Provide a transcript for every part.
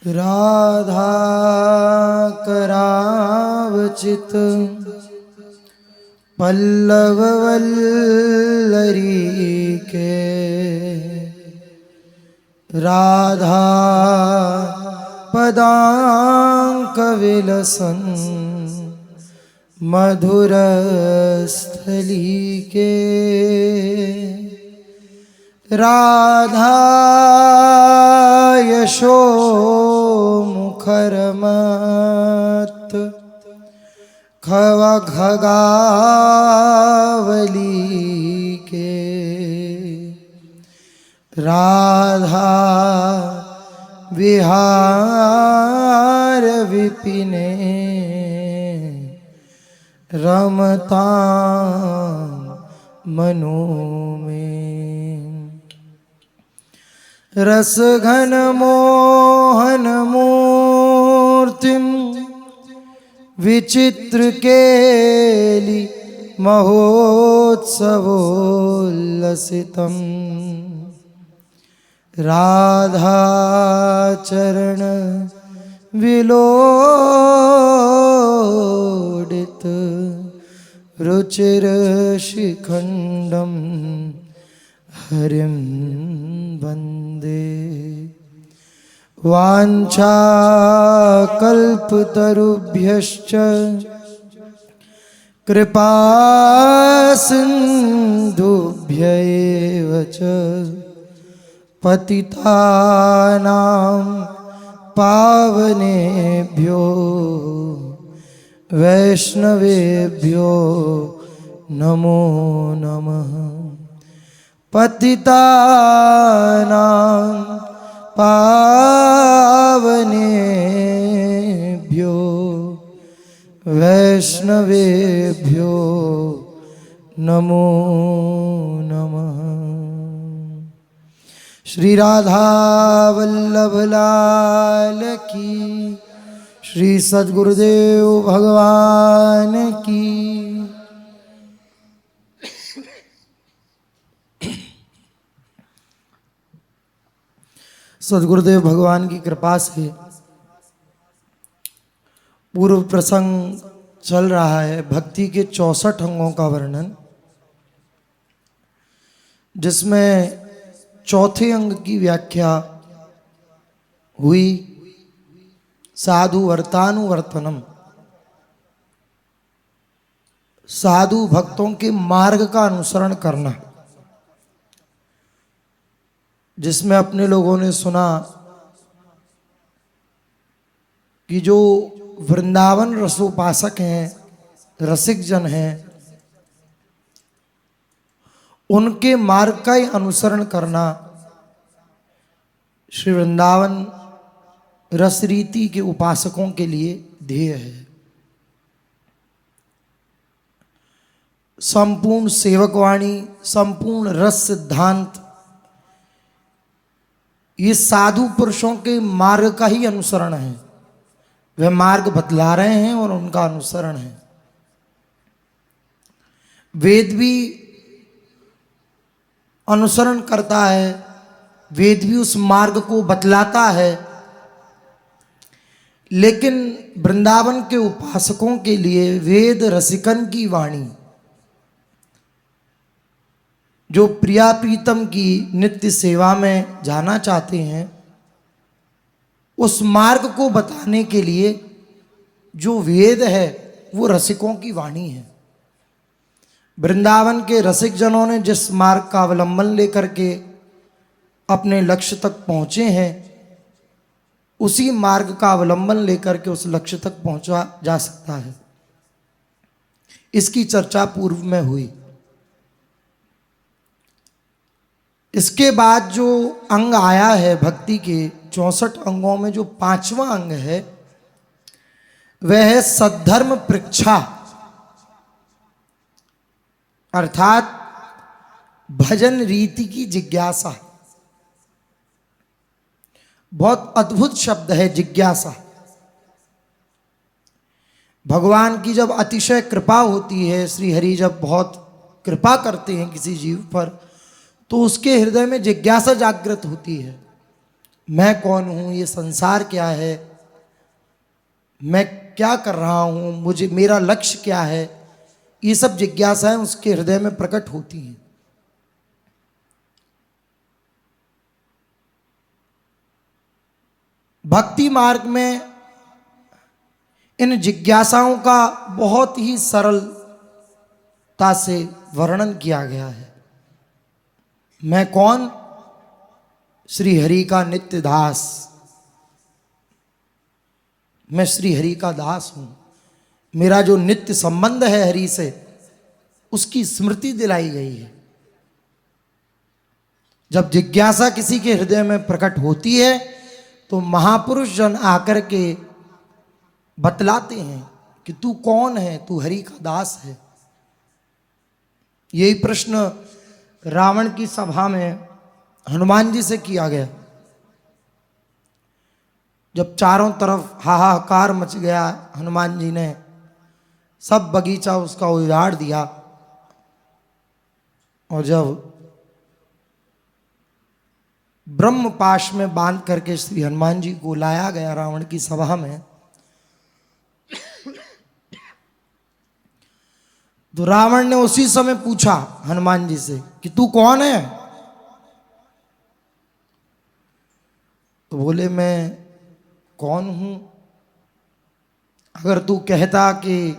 राधा करावचित पल्लव वल्लरी के, राधा पदांक विलसन मधुर स्थली के, राधा यशो मुखरमत खवा खगावली के, राधा विहार विपिने रमता मनो में, रस घन मोहन मूर्तिम विचित्र केली महोत्सवोल्लसितम्, राधा चरण विलोडित रुचिर शिखंडम हरिं वंदे, वाञ्छा कल्पतरुभ्यश्च कृपा सिन्धुभ्य एव च पतितानां पावनेभ्यो वैष्णवेभ्यो नमो नमः। पतितानां पावनेभ्यो वैष्णवेभ्यो नमो नमः। श्री राधा वल्लभ लाल की, श्री सद्गुरुदेव भगवान की। सद्गुरुदेव भगवान की कृपा से पूर्व प्रसंग चल रहा है भक्ति के 64 अंगों का वर्णन, जिसमें चौथे अंग की व्याख्या हुई साधु वर्तानुवर्तनम, साधु भक्तों के मार्ग का अनुसरण करना, जिसमें अपने लोगों ने सुना कि जो वृंदावन रसोपासक हैं, रसिक जन हैं, उनके मार्ग का ही अनुसरण करना श्री वृंदावन रस रीति के उपासकों के लिए ध्येय है। संपूर्ण सेवकवाणी, संपूर्ण रस सिद्धांत, ये साधु पुरुषों के मार्ग का ही अनुसरण है। वे मार्ग बतला रहे हैं और उनका अनुसरण है। वेद भी अनुसरण करता है, वेद भी उस मार्ग को बतलाता है, लेकिन वृंदावन के उपासकों के लिए वेद रसिकन की वाणी, जो प्रिया प्रीतम की नित्य सेवा में जाना चाहते हैं, उस मार्ग को बताने के लिए जो वेद है वो रसिकों की वाणी है। वृंदावन के रसिक जनों ने जिस मार्ग का अवलंबन लेकर के अपने लक्ष्य तक पहुँचे हैं, उसी मार्ग का अवलंबन लेकर के उस लक्ष्य तक पहुँचा जा सकता है। इसकी चर्चा पूर्व में हुई। इसके बाद जो अंग आया है भक्ति के 64 अंगों में, जो 5वां अंग है वह है सद्धर्म पृच्छा, अर्थात भजन रीति की जिज्ञासा। बहुत अद्भुत शब्द है जिज्ञासा। भगवान की जब अतिशय कृपा होती है, श्री हरि जब बहुत कृपा करते हैं किसी जीव पर, तो उसके हृदय में जिज्ञासा जागृत होती है। मैं कौन हूँ, ये संसार क्या है, मैं क्या कर रहा हूँ, मुझे मेरा लक्ष्य क्या है, ये सब जिज्ञासाएं उसके हृदय में प्रकट होती हैं। भक्ति मार्ग में इन जिज्ञासाओं का बहुत ही सरलता से वर्णन किया गया है। मैं कौन? श्री हरि का नित्य दास। मैं श्री हरि का दास हूं। मेरा जो नित्य संबंध है हरि से, उसकी स्मृति दिलाई गई है। जब जिज्ञासा किसी के हृदय में प्रकट होती है तो महापुरुष जन आकर के बतलाते हैं कि तू कौन है, तू हरि का दास है। यही प्रश्न रावण की सभा में हनुमान जी से किया गया। जब चारों तरफ हाहाकार मच गया, हनुमान जी ने सब बगीचा उसका उजाड़ दिया, और जब ब्रह्म पाश में बांध करके श्री हनुमान जी को लाया गया रावण की सभा में, तो रावण ने उसी समय पूछा हनुमान जी से कि तू कौन है? तो बोले मैं कौन हूं? अगर तू कहता कि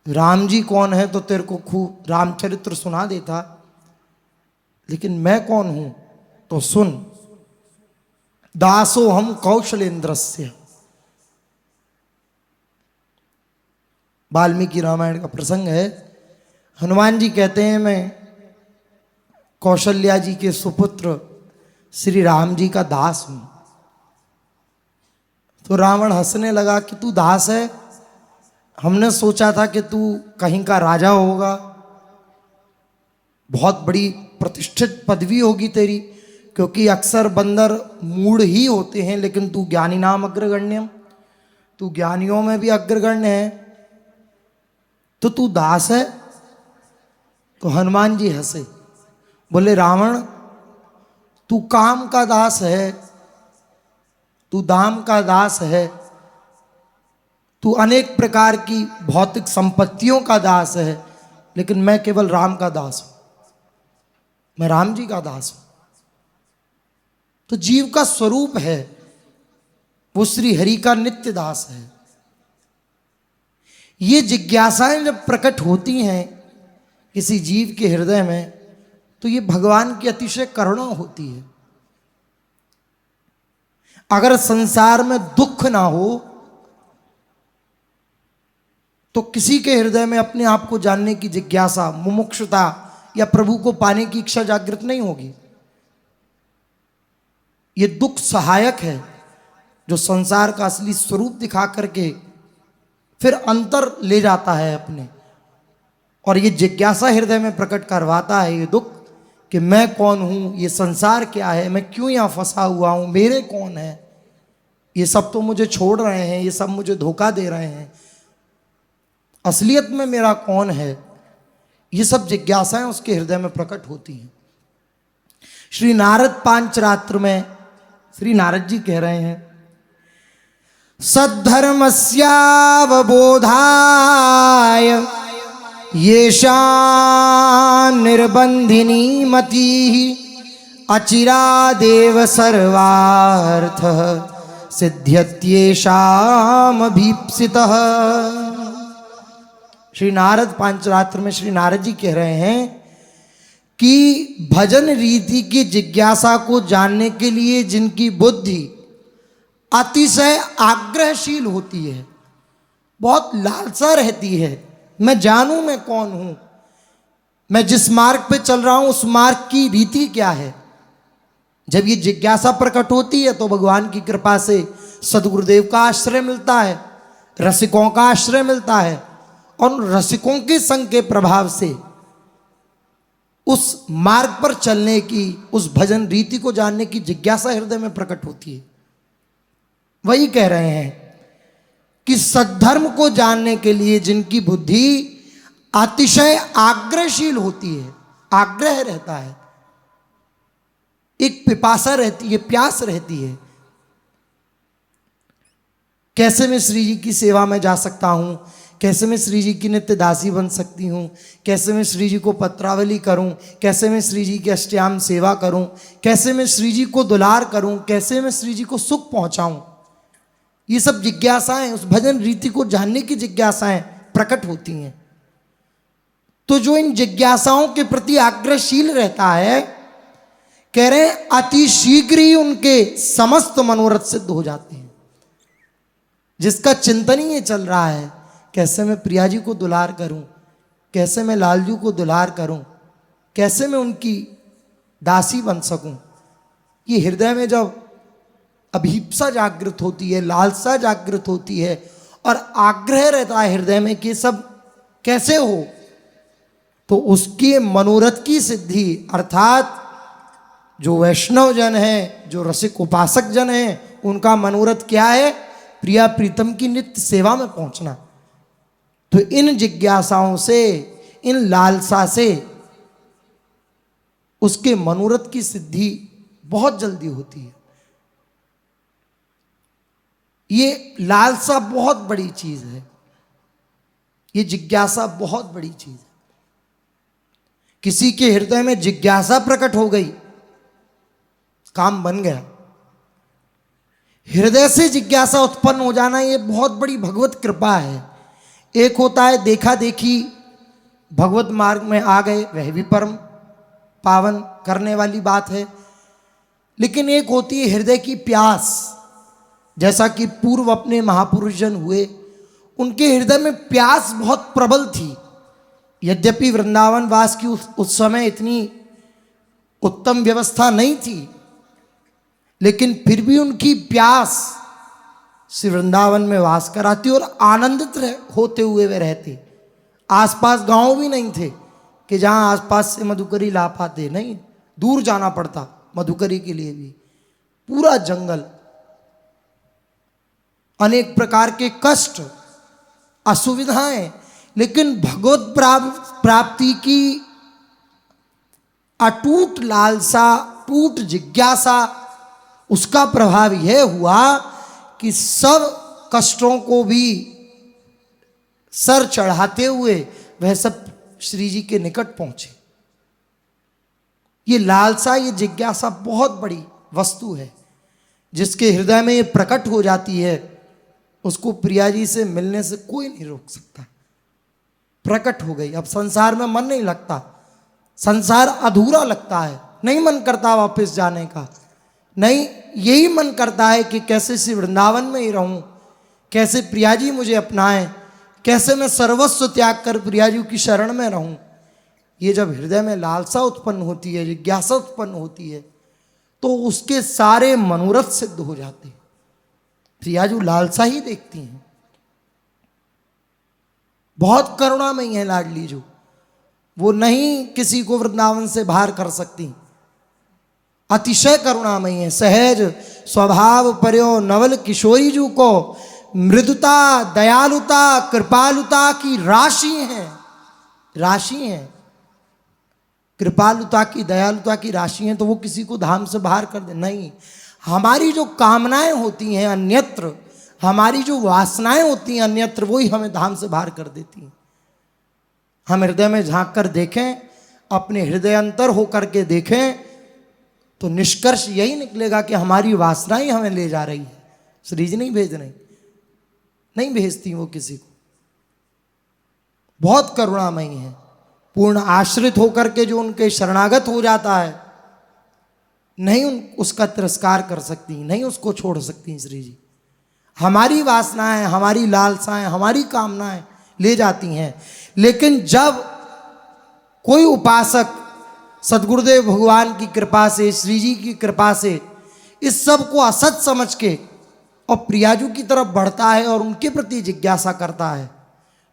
राम जी कौन है तो तेरे को खूब रामचरित्र सुना देता, लेकिन मैं कौन हूं तो सुन। दासो हम कौशलेंद्रस्य। वाल्मीकि रामायण का प्रसंग है। हनुमान जी कहते हैं मैं कौशल्या जी के सुपुत्र श्री राम जी का दास हूं। तो रावण हंसने लगा कि तू दास है, हमने सोचा था कि तू कहीं का राजा होगा, बहुत बड़ी प्रतिष्ठित पदवी होगी तेरी, क्योंकि अक्सर बंदर मूढ़ ही होते हैं, लेकिन तू ज्ञानी नाम अग्रगण्यम, तू ज्ञानियों में भी अग्रगण्य है, तो तू दास है। तो हनुमान जी हंसे, बोले रावण तू काम का दास है, तू दाम का दास है, तू अनेक प्रकार की भौतिक संपत्तियों का दास है, लेकिन मैं केवल राम का दास हूं, मैं राम जी का दास हूं। तो जीव का स्वरूप है वो श्री हरि का नित्य दास है। ये जिज्ञासाएं जब प्रकट होती हैं किसी जीव के हृदय में, तो ये भगवान की अतिशय करुणा होती है। अगर संसार में दुख ना हो तो किसी के हृदय में अपने आप को जानने की जिज्ञासा, मुमुक्षुता या प्रभु को पाने की इच्छा जागृत नहीं होगी। ये दुख सहायक है जो संसार का असली स्वरूप दिखा करके फिर अंतर ले जाता है अपने, और ये जिज्ञासा हृदय में प्रकट करवाता है ये दुख कि मैं कौन हूं, ये संसार क्या है, मैं क्यों यहां फंसा हुआ हूं, मेरे कौन है, ये सब तो मुझे छोड़ रहे हैं, ये सब मुझे धोखा दे रहे हैं, असलियत में मेरा कौन है। ये सब जिज्ञासाएं उसके हृदय में प्रकट होती हैं। श्री नारद पांचरात्र में श्री नारद जी कह रहे हैं, सद्धर्मस्यावबोधाय येषां निर्बन्धिनी मतिः अचिरादेव सर्वार्थः सिद्ध्यत्येषामभीप्सितः। श्री नारद पांचरात्र में श्री नारद जी कह रहे हैं कि भजन रीति की जिज्ञासा को जानने के लिए जिनकी बुद्धि अतिशय आग्रहशील होती है, बहुत लालसा रहती है, मैं जानूं मैं कौन हूं, मैं जिस मार्ग पे चल रहा हूं उस मार्ग की रीति क्या है, जब ये जिज्ञासा प्रकट होती है तो भगवान की कृपा से सदगुरुदेव का आश्रय मिलता है, रसिकों का आश्रय मिलता है, और रसिकों के संग के प्रभाव से उस मार्ग पर चलने की, उस भजन रीति को जानने की जिज्ञासा हृदय में प्रकट होती है। वही कह रहे हैं कि सद्धर्म को जानने के लिए जिनकी बुद्धि अतिशय आग्रहशील होती है, आग्रह रहता है, एक पिपासा रहती है, प्यास रहती है। कैसे मैं श्री जी की सेवा में जा सकता हूँ, कैसे मैं श्री जी की नित्य दासी बन सकती हूँ, कैसे मैं श्री जी को पत्रावली करूँ, कैसे मैं श्री जी की अष्टयाम सेवा करूँ, कैसे मैं श्री जी को दुलार करूँ, कैसे मैं श्री जी को सुख पहुँचाऊँ। ये सब जिज्ञासाएं, उस भजन रीति को जानने की जिज्ञासाएं प्रकट होती हैं। तो जो इन जिज्ञासाओं के प्रति आग्रहशील रहता है, कह रहे हैं अति शीघ्र ही उनके समस्त मनोरथ सिद्ध हो जाते हैं। जिसका चिंतन ही ये चल रहा है, कैसे मैं प्रिया जी को दुलार करूं, कैसे मैं लालजू को दुलार करूं, कैसे मैं उनकी दासी बन सकूं। ये हृदय में जब अभीप्सा जागृत होती है, लालसा जागृत होती है और आग्रह रहता है हृदय में कि सब कैसे हो, तो उसके मनोरथ की सिद्धि, अर्थात जो वैष्णव जन है, जो रसिक उपासक जन है, उनका मनोरथ क्या है? प्रिया प्रीतम की नित्य सेवा में पहुंचना। तो इन जिज्ञासाओं से, इन लालसा से उसके मनोरथ की सिद्धि बहुत जल्दी होती है। ये लालसा बहुत बड़ी चीज है, ये जिज्ञासा बहुत बड़ी चीज है। किसी के हृदय में जिज्ञासा प्रकट हो गई, काम बन गया। हृदय से जिज्ञासा उत्पन्न हो जाना ये बहुत बड़ी भगवत कृपा है। एक होता है देखा देखी, भगवत मार्ग में आ गए, वह भी परम पावन करने वाली बात है। लेकिन एक होती है हृदय की प्यास, जैसा कि पूर्व अपने महापुरुष जन हुए, उनके हृदय में प्यास बहुत प्रबल थी। यद्यपि वृंदावन वास की उस समय इतनी उत्तम व्यवस्था नहीं थी, लेकिन फिर भी उनकी प्यास श्री वृंदावन में वास कराती और आनंदित होते हुए वे रहते। आसपास गांव भी नहीं थे कि जहां आसपास से मधुकरी ला पाते, नहीं, दूर जाना पड़ता मधुकरी के लिए भी। पूरा जंगल, अनेक प्रकार के कष्ट, असुविधाएं, लेकिन भगवत प्राप्ति की अटूट लालसा, टूट जिज्ञासा, उसका प्रभाव यह हुआ कि सब कष्टों को भी सर चढ़ाते हुए वह सब श्री जी के निकट पहुंचे। ये लालसा, ये जिज्ञासा बहुत बड़ी वस्तु है। जिसके हृदय में ये प्रकट हो जाती है, उसको प्रिया जी से मिलने से कोई नहीं रोक सकता। प्रकट हो गई, अब संसार में मन नहीं लगता, संसार अधूरा लगता है, नहीं मन करता वापस जाने का। नहीं, यही मन करता है कि कैसे श्री वृंदावन में ही रहूं, कैसे प्रिया जी मुझे अपनाएं, कैसे मैं सर्वस्व त्याग कर प्रिया जी की शरण में रहूं। ये जब हृदय में लालसा उत्पन्न होती है, जिज्ञासा उत्पन्न होती है, तो उसके सारे मनोरथ सिद्ध हो जाते हैं। प्रिया जी लालसा ही देखती हैं। बहुत करुणामयी है लाडली जो, वो नहीं किसी को वृंदावन से बाहर कर सकती, अतिशय करुणामयी है। सहज स्वभाव पर्यो नवल किशोरी जू को मृदुता, दयालुता, कृपालुता की राशि है, राशि है। कृपालुता की, दयालुता की राशि है, तो वो किसी को धाम से बाहर कर दे, नहीं। हमारी जो कामनाएं होती हैं अन्यत्र, हमारी जो वासनाएं होती हैं अन्यत्र, वही हमें धाम से बाहर कर देती हैं। हम हृदय में झांक कर देखें, अपने हृदय अंतर होकर के देखें, तो निष्कर्ष यही निकलेगा कि हमारी वासनाएं हमें ले जा रही है। श्री जी नहीं भेज रही, नहीं भेजती वो किसी को। बहुत करुणामयी है। पूर्ण आश्रित होकर के जो उनके शरणागत हो जाता है, नहीं उसका तिरस्कार कर सकती, नहीं उसको छोड़ सकती श्री जी। हमारी वासनाएं, हमारी लालसाएं, हमारी कामनाएं ले जाती हैं। लेकिन जब कोई उपासक सदगुरुदेव भगवान की कृपा से, श्री जी की कृपा से इस सब को असत समझ के और प्रियाजू की तरफ बढ़ता है और उनके प्रति जिज्ञासा करता है,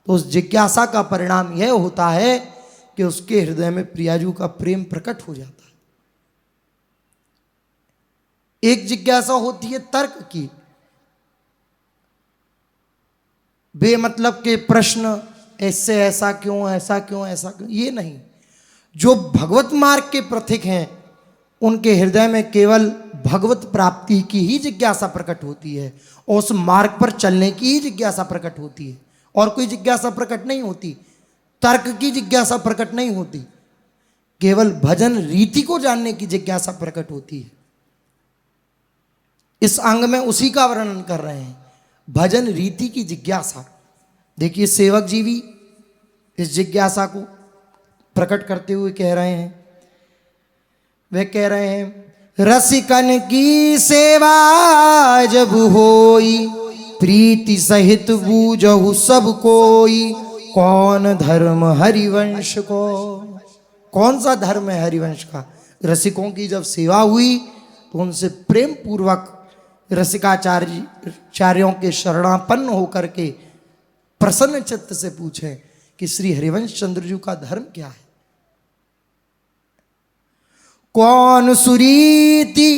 तो उस जिज्ञासा का परिणाम यह होता है कि उसके हृदय में प्रियाजू का प्रेम प्रकट हो जाता है। एक जिज्ञासा होती है तर्क की, बेमतलब के प्रश्न, ऐसे ऐसा क्यों, ऐसा क्यों, ऐसा क्यों, ये नहीं। जो भगवत मार्ग के पथिक हैं उनके हृदय में केवल भगवत प्राप्ति की ही जिज्ञासा प्रकट होती है और उस मार्ग पर चलने की ही जिज्ञासा प्रकट होती है, और कोई जिज्ञासा प्रकट नहीं होती, तर्क की जिज्ञासा प्रकट नहीं होती, केवल भजन रीति को जानने की जिज्ञासा प्रकट होती है। इस अंग में उसी का वर्णन कर रहे हैं, भजन रीति की जिज्ञासा। देखिए सेवक जी भी इस जिज्ञासा को प्रकट करते हुए कह रहे हैं, वे कह रहे हैं रसिकन की सेवा जब होई, प्रीति सहित बूझहु सब कोई, कौन धर्म हरिवंश को। कौन सा धर्म है हरिवंश का? रसिकों की जब सेवा हुई तो उनसे प्रेम पूर्वक रसिकाचार्यों के शरणापन्न होकर के प्रसन्न चित्त से पूछें कि श्री हरिवंश चंद्र जी का धर्म क्या है। कौन सुरीति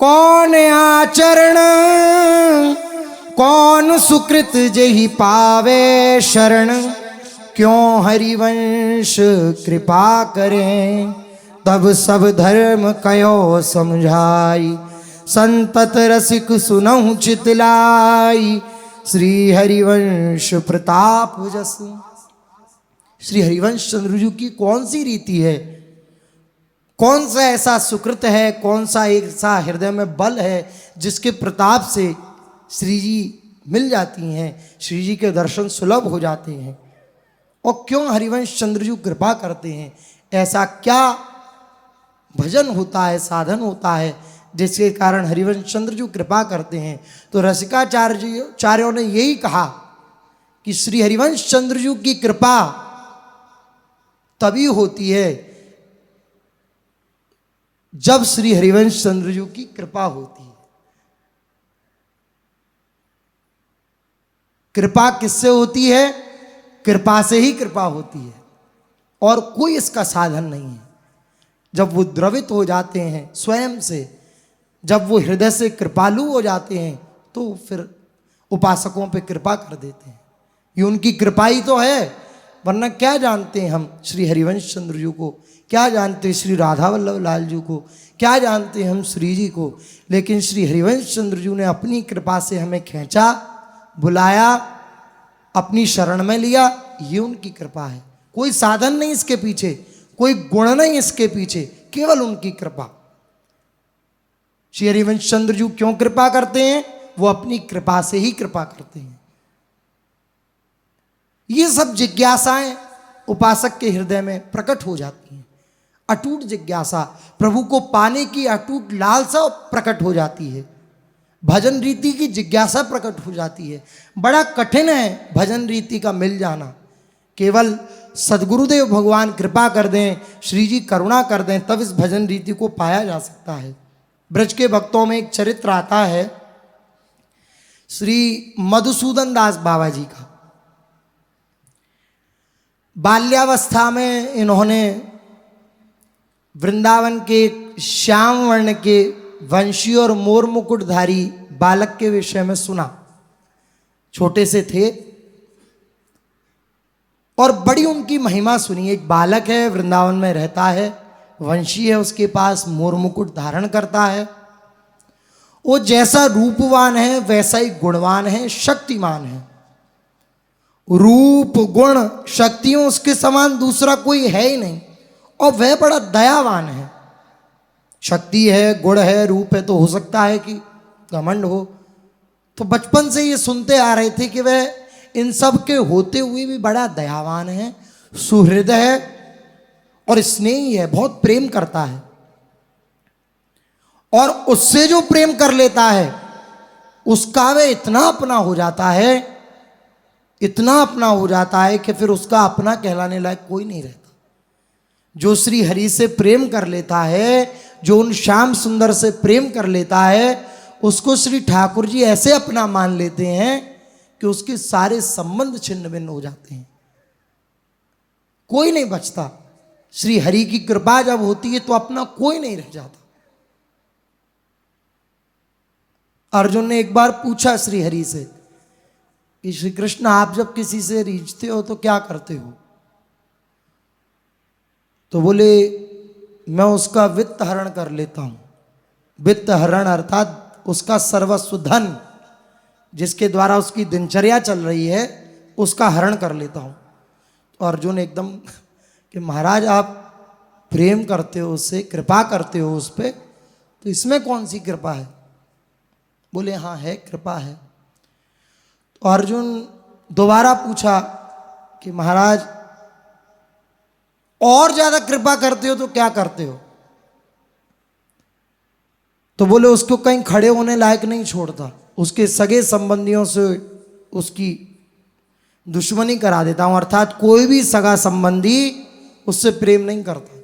कौन आचरण, कौन सुकृत जेहि पावे शरण, क्यों हरिवंश कृपा करें, तब सब धर्म कयो समझाई, संतत रसिक सुनहु चितलाई, श्री हरिवंश प्रताप जस। श्री हरिवंश चंद्र जी की कौन सी रीति है, कौन सा ऐसा सुकृत है, कौन सा ऐसा हृदय में बल है जिसके प्रताप से श्री जी मिल जाती हैं, श्री जी के दर्शन सुलभ हो जाते हैं, और क्यों हरिवंश चंद्र जी कृपा करते हैं। ऐसा क्या भजन होता है, साधन होता है जिसके कारण हरिवंश चंद्र जी कृपा करते हैं। तो रसिकाचार्यों ने यही कहा कि श्री हरिवंश चंद्र जी की कृपा तभी होती है जब श्री हरिवंश चंद्र जी की कृपा होती है। कृपा किससे होती है? कृपा से ही कृपा होती है, और कोई इसका साधन नहीं है। जब वो द्रवित हो जाते हैं स्वयं से, जब वो हृदय से कृपालु हो जाते हैं, तो फिर उपासकों पे कृपा कर देते हैं। ये उनकी कृपा ही तो है, वरना क्या जानते हैं हम श्री हरिवंश चंद्र जी को, क्या जानते हैं श्री राधा वल्लभ लाल जी को, क्या जानते हैं हम श्री जी को। लेकिन श्री हरिवंश चंद्र जी ने अपनी कृपा से हमें खींचा, बुलाया, अपनी शरण में लिया, ये उनकी कृपा है। कोई साधन नहीं इसके पीछे, कोई गुण नहीं इसके पीछे, केवल उनकी कृपा। श्री हरिवंश चंद्र जी क्यों कृपा करते हैं? वो अपनी कृपा से ही कृपा करते हैं। ये सब जिज्ञासाएं उपासक के हृदय में प्रकट हो जाती हैं। अटूट जिज्ञासा, प्रभु को पाने की अटूट लालसा प्रकट हो जाती है। भजन रीति की जिज्ञासा प्रकट हो जाती है। बड़ा कठिन है भजन रीति का मिल जाना। केवल सदगुरुदेव भगवान कृपा कर दें, श्री जी करुणा कर दें, तब इस भजन रीति को पाया जा सकता है। ब्रज के भक्तों में एक चरित्र आता है श्री मधुसूदन दास बाबा जी का। बाल्यावस्था में इन्होंने वृंदावन के श्याम वर्ण के वंशी और मोर मुकुटधारी बालक के विषय में सुना। छोटे से थे और बड़ी उनकी महिमा सुनी। एक बालक है, वृंदावन में रहता है, वंशी है, उसके पास मोर मुकुट धारण करता है। वो जैसा रूपवान है वैसा ही गुणवान है, शक्तिमान है। रूप गुण शक्तियों उसके समान दूसरा कोई है ही नहीं, और वह बड़ा दयावान है। शक्ति है, गुण है, रूप है, तो हो सकता है कि घमंड हो। तो बचपन से ये सुनते आ रहे थे कि वह इन सब के होते हुए भी बड़ा दयावान है, सुहृदय है और स्नेही है, बहुत प्रेम करता है। और उससे जो प्रेम कर लेता है उसका वह इतना अपना हो जाता है, इतना अपना हो जाता है कि फिर उसका अपना कहलाने लायक कोई नहीं रहता। जो श्री हरि से प्रेम कर लेता है, जो उन श्याम सुंदर से प्रेम कर लेता है, उसको श्री ठाकुर जी ऐसे अपना मान लेते हैं कि उसके सारे संबंध छिन्न भिन्न हो जाते हैं, कोई नहीं बचता। श्री हरि की कृपा जब होती है तो अपना कोई नहीं रह जाता। अर्जुन ने एक बार पूछा श्री हरि से कि श्री कृष्ण, आप जब किसी से रीझते हो तो क्या करते हो? तो बोले, मैं उसका वित्त हरण कर लेता हूँ। वित्त हरण अर्थात उसका सर्वस्व धन जिसके द्वारा उसकी दिनचर्या चल रही है उसका हरण कर लेता हूँ। तो अर्जुन एकदम कि महाराज आप प्रेम करते हो उससे, कृपा करते हो उस पर, तो इसमें कौन सी कृपा है? बोले हाँ है, कृपा है। तो अर्जुन दोबारा पूछा कि महाराज और ज्यादा कृपा करते हो तो क्या करते हो? तो बोले उसको कहीं खड़े होने लायक नहीं छोड़ता, उसके सगे संबंधियों से उसकी दुश्मनी करा देता हूं, अर्थात कोई भी सगा संबंधी उससे प्रेम नहीं करता।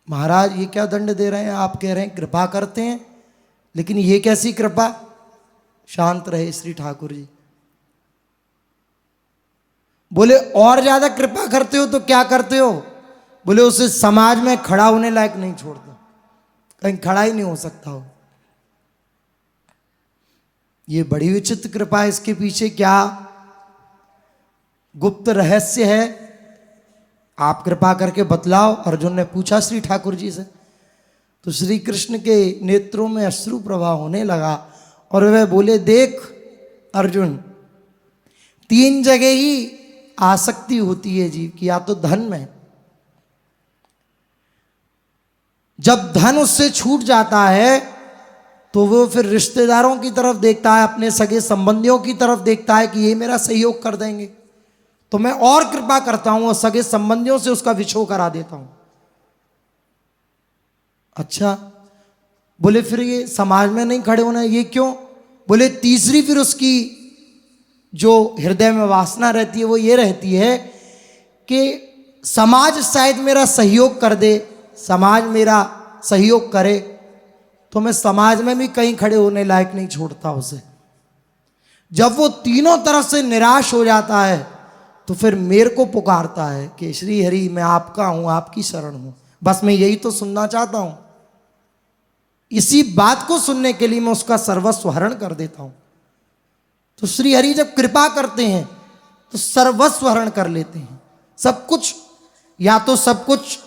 महाराज ये क्या दंड दे रहे हैं? आप कह रहे हैं कृपा करते हैं, लेकिन ये कैसी कृपा? शांत रहे श्री ठाकुर जी। बोले और ज्यादा कृपा करते हो तो क्या करते हो? बोले उसे समाज में खड़ा होने लायक नहीं छोड़ते, कहीं खड़ा ही नहीं हो सकता हो। ये बड़ी विचित्र कृपा है, इसके पीछे क्या गुप्त रहस्य है? आप कृपा करके बतलाओ। अर्जुन ने पूछा श्री ठाकुर जी से। तो श्री कृष्ण के नेत्रों में अश्रु प्रवाह होने लगा और वह बोले, देख अर्जुन, तीन जगह ही आसक्ति होती है जीव की, या तो धन में, जब धन उससे छूट जाता है तो वो फिर रिश्तेदारों की तरफ देखता है, अपने सगे संबंधियों की तरफ देखता है कि ये मेरा सहयोग कर देंगे, तो मैं और कृपा करता हूं और सगे संबंधियों से उसका विछोह करा देता हूं। अच्छा, बोले फिर ये समाज में नहीं खड़े होना, ये क्यों? बोले तीसरी फिर उसकी जो हृदय में वासना रहती है वो ये रहती है कि समाज शायद मेरा सहयोग कर दे, समाज मेरा सहयोग करे तो मैं समाज में भी कहीं खड़े होने लायक नहीं छोड़ता उसे। जब वो तीनों तरफ से निराश हो जाता है तो फिर मेरे को पुकारता है कि श्री हरि मैं आपका हूं, आपकी शरण हूं, बस मैं यही तो सुनना चाहता हूं। इसी बात को सुनने के लिए मैं उसका सर्वस्व हरण कर देता हूं। तो श्री हरि जब कृपा करते हैं तो सर्वस्व हरण कर लेते हैं, सब कुछ, या तो सब कुछ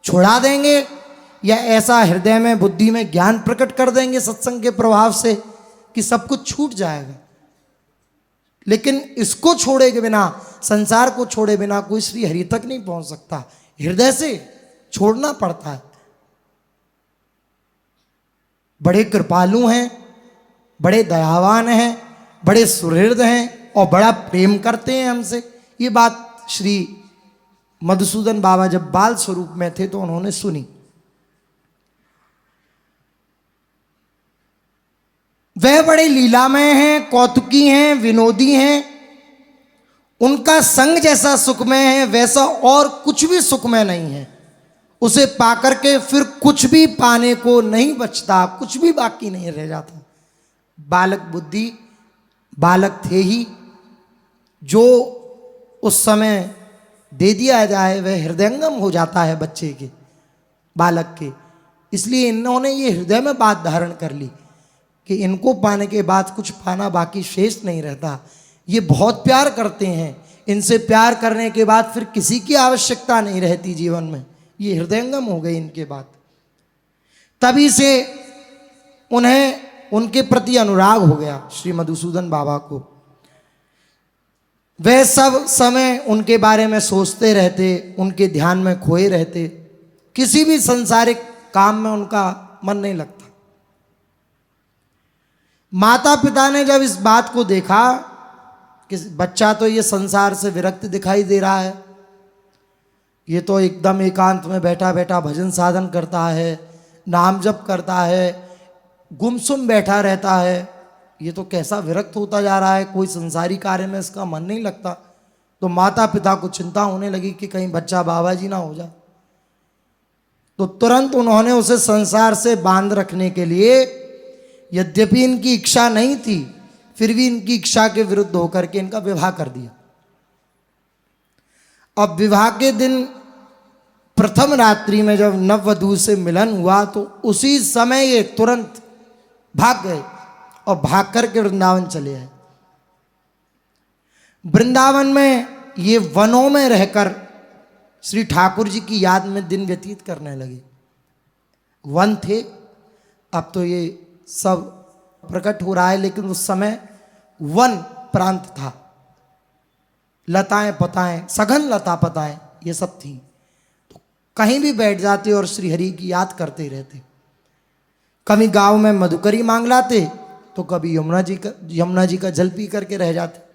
छोड़ा देंगे या ऐसा हृदय में बुद्धि में ज्ञान प्रकट कर देंगे सत्संग के प्रभाव से कि सब कुछ छूट जाएगा। लेकिन इसको छोड़े के बिना, संसार को छोड़े बिना कोई श्री हरि तक नहीं पहुंच सकता, हृदय से छोड़ना पड़ता है। बड़े कृपालु हैं, बड़े दयावान हैं, बड़े सुहृद हैं और बड़ा प्रेम करते हैं हमसे। ये बात श्री मधुसूदन बाबा जब बाल स्वरूप में थे तो उन्होंने सुनी। वह बड़े लीलामय हैं, कौतुकी हैं, विनोदी हैं। उनका संग जैसा सुखमय है वैसा और कुछ भी सुखमय नहीं है। उसे पाकर के फिर कुछ भी पाने को नहीं बचता, कुछ भी बाकी नहीं रह जाता। बालक बुद्धि, बालक थे ही, जो उस समय दे दिया जाए वह हृदयंगम हो जाता है बच्चे के, बालक के। इसलिए इन्होंने ये हृदय में बात धारण कर ली कि इनको पाने के बाद कुछ पाना बाकी शेष नहीं रहता। ये बहुत प्यार करते हैं, इनसे प्यार करने के बाद फिर किसी की आवश्यकता नहीं रहती जीवन में। ये हृदयंगम हो गए इनके बाद। तभी से उन्हें उनके प्रति अनुराग हो गया श्री मधुसूदन बाबा को। वह सब समय उनके बारे में सोचते रहते, उनके ध्यान में खोए रहते, किसी भी सांसारिक काम में उनका मन नहीं लगता। माता पिता ने जब इस बात को देखा कि बच्चा तो ये संसार से विरक्त दिखाई दे रहा है, ये तो एकदम एकांत में बैठा बैठा भजन साधन करता है, नाम जप करता है, गुमसुम बैठा रहता है, ये तो कैसा विरक्त होता जा रहा है, कोई संसारी कार्य में इसका मन नहीं लगता। तो माता पिता को चिंता होने लगी कि कहीं बच्चा बाबा जी ना हो जाए। तो तुरंत उन्होंने उसे संसार से बांध रखने के लिए, यद्यपि इनकी इच्छा नहीं थी, फिर भी इनकी इच्छा के विरुद्ध होकर के इनका विवाह कर दिया। अब विवाह के दिन प्रथम रात्रि में जब नववधू से मिलन हुआ तो उसी समय ये तुरंत भाग गए और भाग करके वृंदावन चले आए। वृंदावन में ये वनों में रहकर श्री ठाकुर जी की याद में दिन व्यतीत करने लगे। वन थे, अब तो ये सब प्रकट हो रहा है, लेकिन उस समय वन प्रांत था। लताएं पताएं, सघन लता पताएं ये सब थी। तो कहीं भी बैठ जाते और श्री हरि की याद करते रहते। कभी गांव में मधुकरी मांग लाते, तो कभी यमुना जी का जल पी करके रह जाते।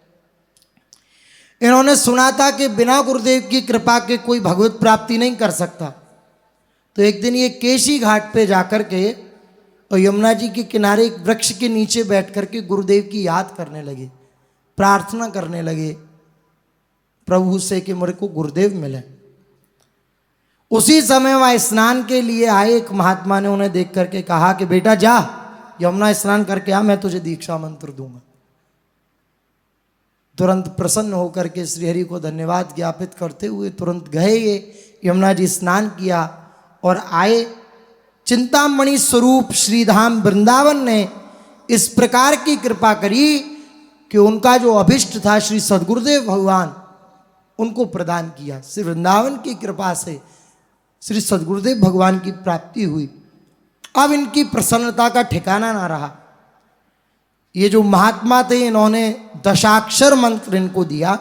इन्होंने सुना था कि बिना गुरुदेव की कृपा के कोई भगवत प्राप्ति नहीं कर सकता। तो एक दिन ये केशी घाट पे जाकर के और यमुना जी के किनारे एक वृक्ष के नीचे बैठ करके गुरुदेव की याद करने लगे, प्रार्थना करने लगे प्रभु से कि मेरे को गुरुदेव मिले। उसी समय वह स्नान के लिए आए एक महात्मा ने उन्हें देख करके कहा कि बेटा जा यमुना स्नान करके आ, मैं तुझे दीक्षा मंत्र दूंगा। तुरंत प्रसन्न होकर के श्रीहरि को धन्यवाद ज्ञापित करते हुए तुरंत गए, ये यमुना जी स्नान किया और आए। चिंतामणि स्वरूप श्रीधाम वृंदावन ने इस प्रकार की कृपा करी कि उनका जो अभिष्ट था श्री सद्गुरुदेव भगवान उनको प्रदान किया। श्री वृंदावन की कृपा से श्री सद्गुरुदेव भगवान की प्राप्ति हुई। अब इनकी प्रसन्नता का ठिकाना ना रहा। ये जो महात्मा थे इन्होंने दशाक्षर मंत्र इनको दिया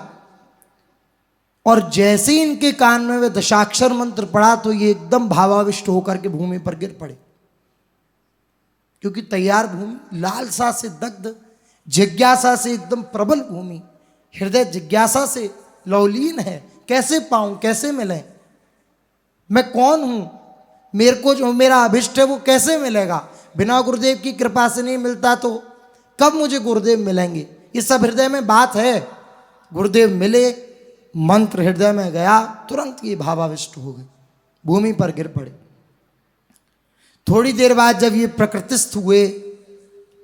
और जैसे ही इनके कान में वे दशाक्षर मंत्र पड़ा तो ये एकदम भावाविष्ट होकर के भूमि पर गिर पड़े, क्योंकि तैयार भूमि, लालसा से दग्ध, जिज्ञासा से एकदम प्रबल भूमि, हृदय जिज्ञासा से लवलीन है। कैसे पाऊं, कैसे मिले, मैं कौन हूं, मेरे को जो मेरा अभिष्ट है वो कैसे मिलेगा, बिना गुरुदेव की कृपा से नहीं मिलता तो कब मुझे गुरुदेव मिलेंगे। ये सब हृदय में बात है। गुरुदेव मिले, मंत्र हृदय में गया, तुरंत ये भावाविष्ट हो गए, भूमि पर गिर पड़े। थोड़ी देर बाद जब ये प्रकृतिस्थ हुए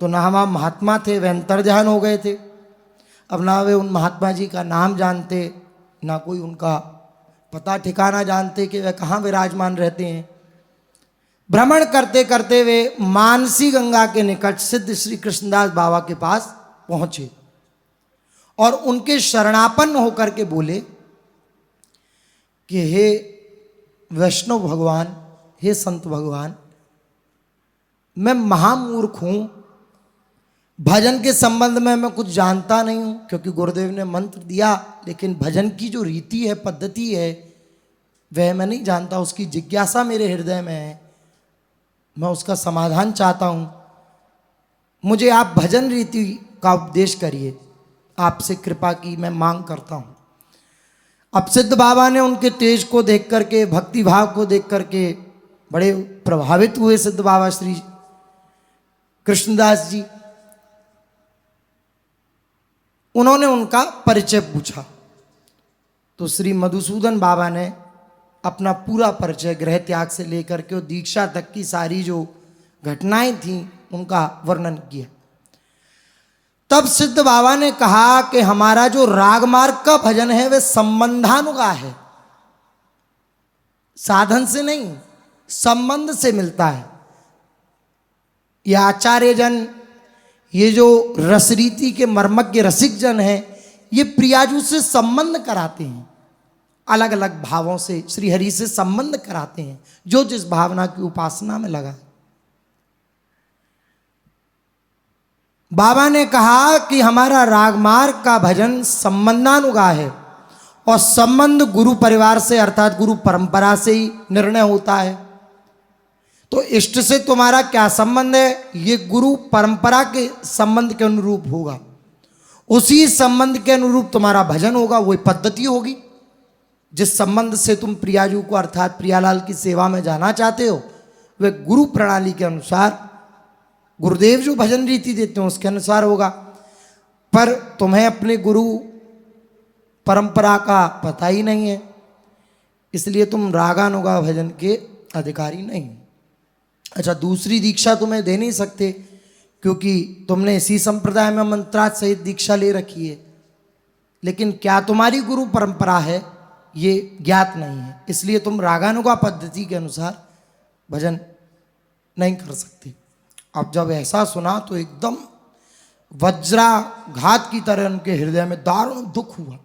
तो ना वहाँ महात्मा थे, वे अंतर्ध्यान हो गए थे। अब ना वे उन महात्मा जी का नाम जानते, ना कोई उनका पता ठिकाना जानते कि वे कहाँ विराजमान रहते हैं। भ्रमण करते करते वे मानसी गंगा के निकट सिद्ध श्री कृष्णदास बाबा के पास पहुंचे और उनके शरणापन्न होकर के बोले कि हे वैष्णव भगवान, हे संत भगवान, मैं महामूर्ख हूं, भजन के संबंध में मैं कुछ जानता नहीं हूं, क्योंकि गुरुदेव ने मंत्र दिया लेकिन भजन की जो रीति है, पद्धति है, वह मैं नहीं जानता। उसकी जिज्ञासा मेरे हृदय में है, मैं उसका समाधान चाहता हूं। मुझे आप भजन रीति का उपदेश करिए, आपसे कृपा की मैं मांग करता हूं। अब सिद्ध बाबा ने उनके तेज को देख करके, भक्ति भाव को देख करके बड़े प्रभावित हुए सिद्ध बाबा श्री कृष्णदास जी। उन्होंने उनका परिचय पूछा तो श्री मधुसूदन बाबा ने अपना पूरा परिचय गृह त्याग से लेकर के और दीक्षा तक की सारी जो घटनाएं थी उनका वर्णन किया। तब सिद्ध बाबा ने कहा कि हमारा जो रागमार्ग का भजन है वह संबंधानुगा है, साधन से नहीं, संबंध से मिलता है। ये आचार्य जन, ये जो रसरीति के मर्मज्ञ रसिक जन हैं, ये प्रियाजू से संबंध कराते हैं, अलग अलग भावों से श्री हरि से संबंध कराते हैं, जो जिस भावना की उपासना में लगा। बाबा ने कहा कि हमारा रागमार्ग का भजन संबंधानुगा है और संबंध गुरु परिवार से अर्थात गुरु परंपरा से ही निर्णय होता है। तो इष्ट से तुम्हारा क्या संबंध है, ये गुरु परंपरा के संबंध के अनुरूप होगा, उसी संबंध के अनुरूप तुम्हारा भजन होगा, वही पद्धति होगी। जिस संबंध से तुम प्रियाजू को अर्थात प्रियालाल की सेवा में जाना चाहते हो, वह गुरु प्रणाली के अनुसार, गुरुदेव जो भजन रीति देते हैं उसके अनुसार होगा। पर तुम्हें अपने गुरु परंपरा का पता ही नहीं है, इसलिए तुम रागानुगा भजन के अधिकारी नहीं। अच्छा, दूसरी दीक्षा तुम्हें दे नहीं सकते क्योंकि तुमने इसी संप्रदाय में मंत्रार्थ सहित दीक्षा ले रखी है, लेकिन क्या तुम्हारी गुरु परंपरा है ये ज्ञात नहीं है, इसलिए तुम रागानुगा पद्धति के अनुसार भजन नहीं कर सकते। अब जब ऐसा सुना तो एकदम वज्राघात की तरह उनके हृदय में दारुण दुख हुआ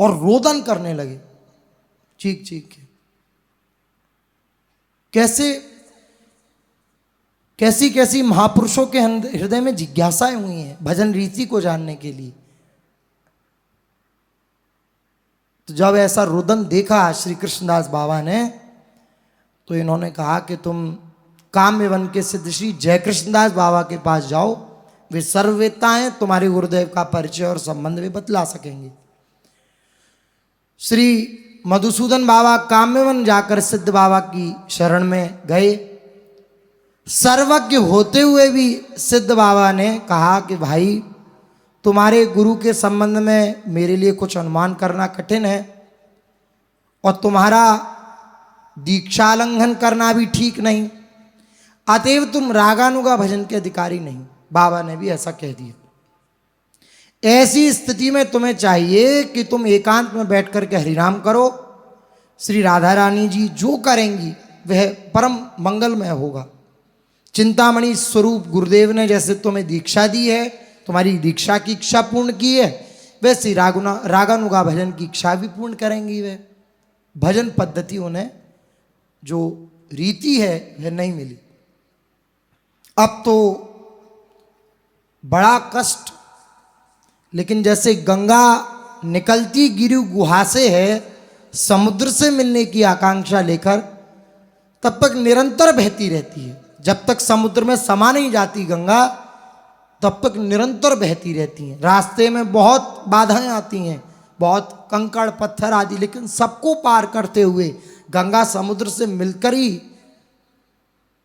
और रोदन करने लगे, चीख चीख के। कैसे कैसी कैसी महापुरुषों के हृदय में जिज्ञासाएं हुई हैं भजन रीति को जानने के लिए। तो जब ऐसा रुदन देखा श्री कृष्णदास बाबा ने, तो इन्होंने कहा कि तुम काम्यवन के सिद्ध श्री जय कृष्णदास बाबा के पास जाओ, वे सर्ववेत्ता हैं, तुम्हारे गुरुदेव का परिचय और संबंध भी बतला सकेंगे। श्री मधुसूदन बाबा काम्यवन जाकर सिद्ध बाबा की शरण में गए। सर्वज्ञ होते हुए भी सिद्ध बाबा ने कहा कि भाई तुम्हारे गुरु के संबंध में मेरे लिए कुछ अनुमान करना कठिन है, और तुम्हारा दीक्षालंघन करना भी ठीक नहीं, अतएव तुम रागानुगा भजन के अधिकारी नहीं। बाबा ने भी ऐसा कह दिया। ऐसी स्थिति में तुम्हें चाहिए कि तुम एकांत में बैठ कर के हरिनाम करो। श्री राधा रानी जी जो करेंगी वह परम मंगलमय होगा। चिंतामणि स्वरूप गुरुदेव ने जैसे तुम्हें दीक्षा दी है, तुम्हारी दीक्षा की इच्छा पूर्ण की है, वैसे रागानुगा भजन की इच्छा भी पूर्ण करेंगी। वे भजन पद्धति उन्हें जो रीति है वह नहीं मिली। अब तो बड़ा कष्ट, लेकिन जैसे गंगा निकलती गिरी गुहा से है समुद्र से मिलने की आकांक्षा लेकर, तब तक निरंतर बहती रहती है। जब तक समुद्र में समा नहीं जाती गंगा, तब तक निरंतर बहती रहती हैं। रास्ते में बहुत बाधाएं आती हैं, बहुत कंकड़ पत्थर आदि, लेकिन सबको पार करते हुए गंगा समुद्र से मिलकर ही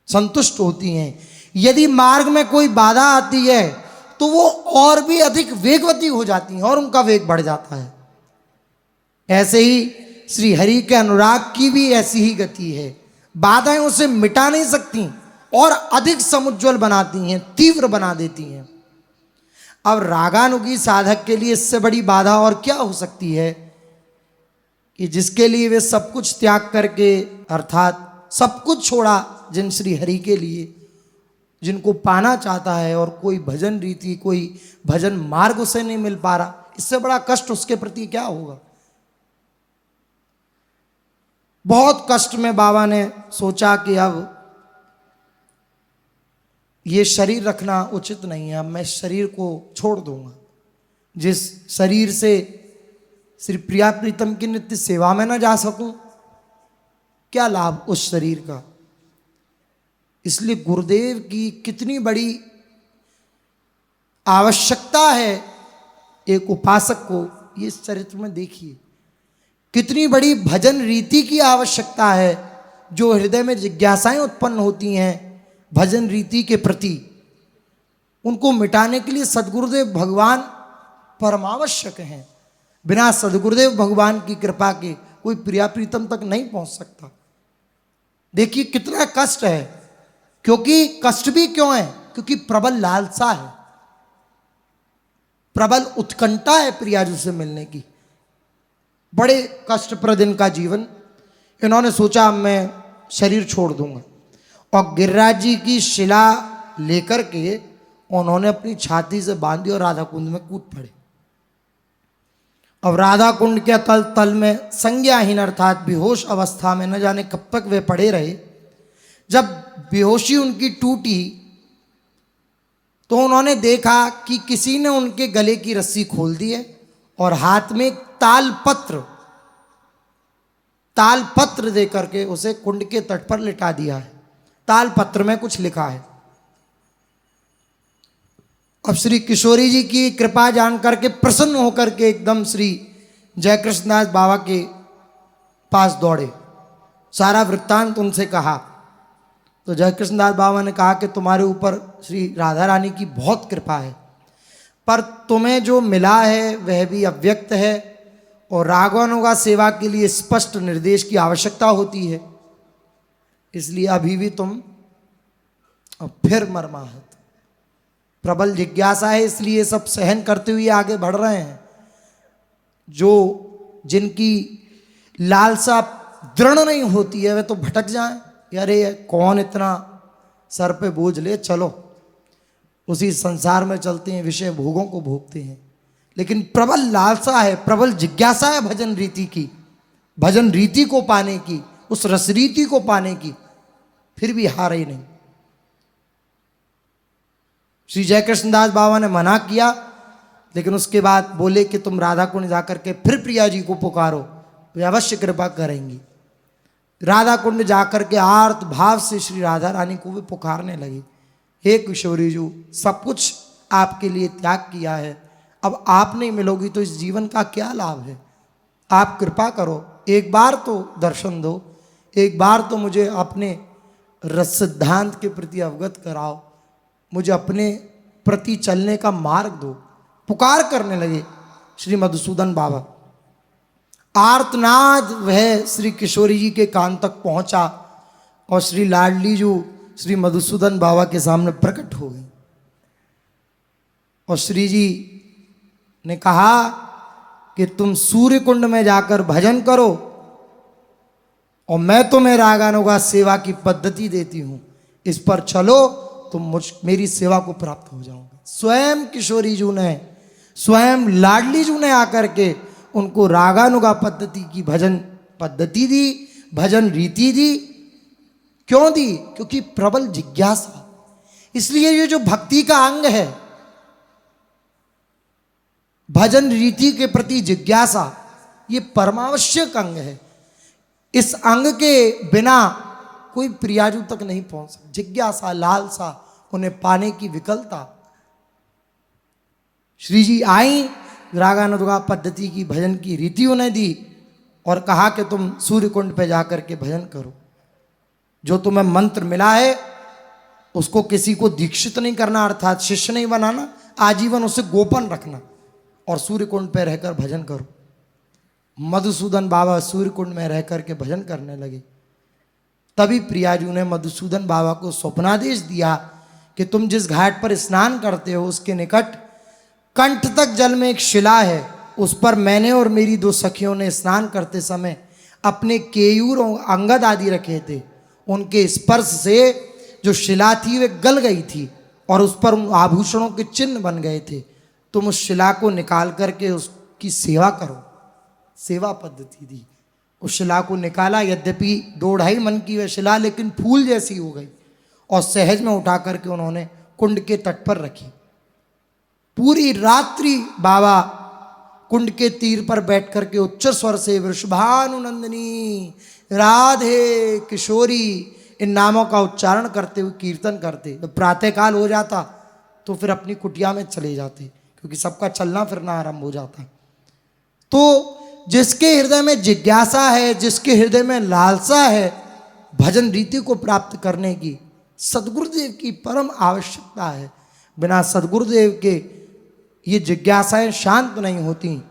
संतुष्ट होती हैं। यदि मार्ग में कोई बाधा आती है तो वो और भी अधिक वेगवती हो जाती हैं और उनका वेग बढ़ जाता है। ऐसे ही श्री हरि के अनुराग की भी ऐसी ही गति है। बाधाएं उसे मिटा नहीं सकती और अधिक समुज्वल बनाती हैं, तीव्र बना देती हैं। अब रागानुगी साधक के लिए इससे बड़ी बाधा और क्या हो सकती है कि जिसके लिए वे सब कुछ त्याग करके, अर्थात सब कुछ छोड़ा जिन श्री हरि के लिए, जिनको पाना चाहता है, और कोई भजन रीति, कोई भजन मार्ग उसे नहीं मिल पा रहा, इससे बड़ा कष्ट उसके प्रति क्या होगा। बहुत कष्ट में बाबा ने सोचा कि अब ये शरीर रखना उचित नहीं है, अब मैं शरीर को छोड़ दूंगा। जिस शरीर से श्री प्रिया प्रीतम की नित्य सेवा में न जा सकूं, क्या लाभ उस शरीर का। इसलिए गुरुदेव की कितनी बड़ी आवश्यकता है एक उपासक को, ये इस चरित्र में देखिए। कितनी बड़ी भजन रीति की आवश्यकता है, जो हृदय में जिज्ञासाएं उत्पन्न होती हैं भजन रीति के प्रति, उनको मिटाने के लिए सदगुरुदेव भगवान परमावश्यक हैं। बिना सदगुरुदेव भगवान की कृपा के कोई प्रिया प्रीतम तक नहीं पहुंच सकता। देखिए कितना कष्ट है, क्योंकि कष्ट भी क्यों है, क्योंकि प्रबल लालसा है, प्रबल उत्कंठा है प्रियाजू से मिलने की। बड़े कष्टप्रद इनका जीवन। इन्होंने सोचा मैं शरीर छोड़ दूंगा, और गिरिराज जी की शिला लेकर के उन्होंने अपनी छाती से बांधी और राधा कुंड में कूद पड़े। अब राधा कुंड के तल तल में संज्ञाहीन अर्थात बेहोश अवस्था में न जाने कब तक वे पड़े रहे। जब बेहोशी उनकी टूटी तो उन्होंने देखा कि किसी ने उनके गले की रस्सी खोल दी है और हाथ में एक तालपत्र दे करके उसे कुंड के तट पर लिटा दिया है। तालपत्र में कुछ लिखा है। अब श्री किशोरी जी की कृपा जान करके प्रसन्न होकर के एकदम श्री जय कृष्णदास बाबा के पास दौड़े, सारा वृत्तांत उनसे कहा। तो जय कृष्णदास बाबा ने कहा कि तुम्हारे ऊपर श्री राधा रानी की बहुत कृपा है, पर तुम्हें जो मिला है वह भी अव्यक्त है, और रागानुगा सेवा के लिए स्पष्ट निर्देश की आवश्यकता होती है। इसलिए अभी भी तुम फिर मर्माहत, प्रबल जिज्ञासा है, इसलिए सब सहन करते हुए आगे बढ़ रहे हैं। जो जिनकी लालसा दृढ़ नहीं होती है वे तो भटक जाएं, अरे कौन इतना सर पे बोझ ले, चलो उसी संसार में चलते हैं, विषय भोगों को भोगते हैं। लेकिन प्रबल लालसा है, प्रबल जिज्ञासा है भजन रीति की, भजन रीति को पाने की, उस रस रीति को पाने की, फिर भी हारे नहीं। श्री जय कृष्णदास बाबा ने मना किया, लेकिन उसके बाद बोले कि तुम राधा कुंड जाकर के फिर प्रिया जी को पुकारो, वे अवश्य कृपा करेंगी। राधा कुंड जाकर के आर्त भाव से श्री राधा रानी को भी पुकारने लगी, हे किशोरी जी, सब कुछ आपके लिए त्याग किया है, अब आप नहीं मिलोगी तो इस जीवन का क्या लाभ है। आप कृपा करो, एक बार तो दर्शन दो, एक बार तो मुझे अपने रस सिद्धांत के प्रति अवगत कराओ, मुझे अपने प्रति चलने का मार्ग दो। पुकार करने लगे श्री मधुसूदन बाबा। आर्तनाद वह श्री किशोरी जी के कान तक पहुंचा और श्री लाडली जो श्री मधुसूदन बाबा के सामने प्रकट हो गई। और श्री जी ने कहा कि तुम सूर्य कुंड में जाकर भजन करो और मैं तुम्हें रागानुगा सेवा की पद्धति देती हूं, इस पर चलो, तुम मेरी सेवा को प्राप्त हो जाओगे। स्वयं किशोरी जी ने, स्वयं लाडली जी ने आकर के उनको रागानुगा पद्धति की भजन पद्धति दी, भजन रीति दी। क्यों दी? क्योंकि प्रबल जिज्ञासा। इसलिए ये जो भक्ति का अंग है, भजन रीति के प्रति जिज्ञासा, ये परमावश्यक अंग है। इस अंग के बिना कोई प्रियाजू तक नहीं पहुंच सकता। जिज्ञासा, लालसा, उन्हें पाने की विकलता। श्री जी आई, रागानुगा पद्धति की भजन की रीति उन्हें दी और कहा कि तुम सूर्य कुंड पे जाकर के भजन करो। जो तुम्हें मंत्र मिला है उसको किसी को दीक्षित नहीं करना, अर्थात शिष्य नहीं बनाना, आजीवन उसे गोपन रखना और सूर्य कुंड पे रहकर भजन करो। मधुसूदन बाबा सूर्य कुंड में रह करके भजन करने लगे। तभी प्रियाजू ने मधुसूदन बाबा को स्वप्नादेश दिया कि तुम जिस घाट पर स्नान करते हो उसके निकट कंठ तक जल में एक शिला है, उस पर मैंने और मेरी दो सखियों ने स्नान करते समय अपने केयूर और अंगद आदि रखे थे। उनके स्पर्श से जो शिला थी वे गल गई थी और उस पर उन आभूषणों के चिन्ह बन गए थे। तुम उस शिला को निकाल करके उसकी सेवा करो। सेवा पद्धति दी। उस शिला को निकाला, यद्यपि 2-2.5 मन की वह शिला लेकिन फूल जैसी हो गई और सहज में उठा करके उन्होंने कुंड के तट पर रखी। पूरी रात्रि बाबा कुंड के तीर पर बैठ करके उच्च स्वर से वृषभानुनंदिनी, राधे, किशोरी इन नामों का उच्चारण करते हुए कीर्तन करते। जब प्रातःकाल हो जाता तो फिर अपनी कुटिया में चले जाते, क्योंकि सबका चलना फिरना आरंभ हो जाता। तो जिसके हृदय में जिज्ञासा है, जिसके हृदय में लालसा है भजन रीति को प्राप्त करने की, सदगुरुदेव की परम आवश्यकता है। बिना सदगुरुदेव के ये जिज्ञासाएं शांत नहीं होती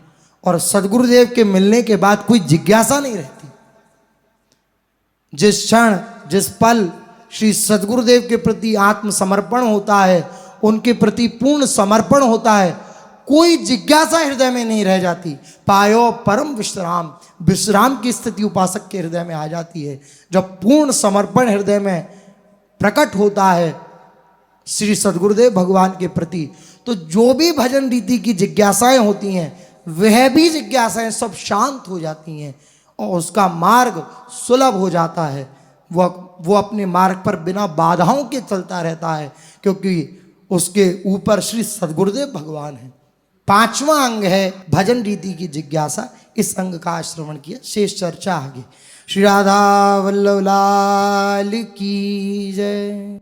और सदगुरुदेव के मिलने के बाद कोई जिज्ञासा नहीं रहती। जिस क्षण, जिस पल श्री सदगुरुदेव के प्रति आत्मसमर्पण होता है, उनके प्रति पूर्ण समर्पण होता है, कोई जिज्ञासा हृदय में नहीं रह जाती। पायो परम विश्राम, विश्राम की स्थिति उपासक के हृदय में आ जाती है। जब पूर्ण समर्पण हृदय में प्रकट होता है श्री सदगुरुदेव भगवान के प्रति, तो जो भी भजन रीति की जिज्ञासाएं होती हैं वह भी जिज्ञासाएं सब शांत हो जाती हैं और उसका मार्ग सुलभ हो जाता है। वो अपने मार्ग पर बिना बाधाओं के चलता रहता है, क्योंकि उसके ऊपर श्री सदगुरुदेव भगवान है। 5वां अंग है भजन रीति की जिज्ञासा। इस अंग का श्रवण किया, शेष चर्चा आगे। श्री राधा वल्लभ लाल की जय।